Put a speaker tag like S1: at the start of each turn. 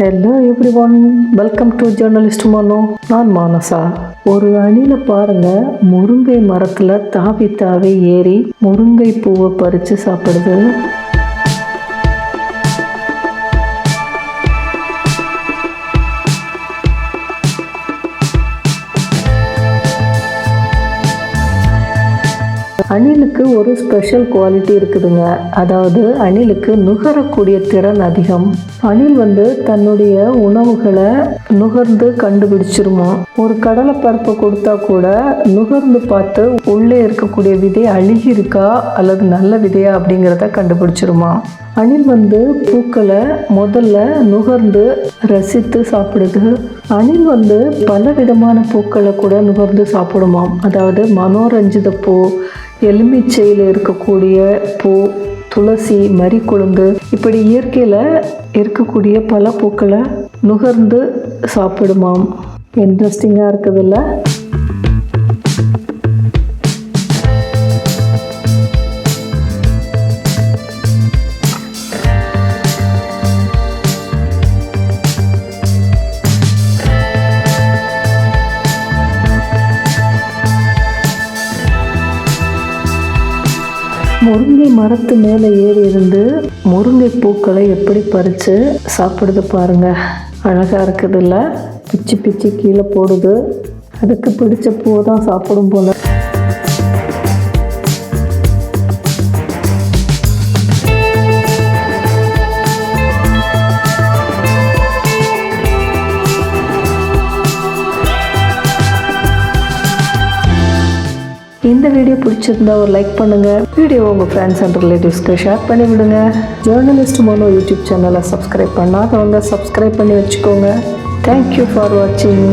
S1: Hello everyone, welcome to journalist Mano. நான் மானசா. ஒரு அணில பாருங்க, முருங்கை மரத்துல தாவி தாவி ஏறி முருங்கை பூவை பறிச்சு சாப்பிடுது. அணிலுக்கு ஒரு ஸ்பெஷல் குவாலிட்டி இருக்குதுங்க. அதாவது அணிலுக்கு நுகரக்கூடிய திறன் அதிகம். அணில் தன்னுடைய உணவுகளை நுகர்ந்து கண்டுபிடிச்சிருமா. ஒரு கடலை பருப்பை கொடுத்தா கூட நுகர்ந்து பார்த்து உள்ளே இருக்கக்கூடிய விதை அழுகி இருக்கா அல்லது நல்ல விதையா அப்படிங்கிறத கண்டுபிடிச்சிருமா. அணில் பூக்களை முதல்ல நுகர்ந்து ரசித்து சாப்பிடுது. அணில் பல விதமான பூக்களை கூட நுகர்ந்து சாப்பிடுமாம். அதாவது மனோரஞ்சித பூ, எலுமிச்சையில் இருக்கக்கூடிய பூ, துளசி, மரிக்குழுந்து, இப்படி இயற்கையில் இருக்கக்கூடிய பல பூக்களை நுகர்ந்து சாப்பிடுமாம். இன்ட்ரெஸ்டிங்காக இருக்குதுல்ல? முருங்கை மரத்து மேலே ஏறி இருந்து முருங்கை பூக்களை எப்படி பறித்து சாப்பிடுது பாருங்க. அழகாக இருக்குதுல்ல? பிச்சு பிச்சு கீழே போடுது. அதுக்கு பிடிச்ச பூவை தான் சாப்பிடும் போல. இந்த வீடியோ பிடிச்சிருந்தா ஒரு லைக் பண்ணுங்கள். வீடியோ உங்கள் ஃப்ரெண்ட்ஸ் அண்ட் ரிலேட்டிவ்ஸ்க்கு ஷேர் பண்ணி விடுங்க. ஜேர்னலிஸ்ட் மனோ யூடியூப் சேனலை சப்ஸ்கிரைப் பண்ணாதவங்க சப்ஸ்கிரைப் பண்ணி வச்சுக்கோங்க. தேங்க்யூ ஃபார் வாட்சிங்.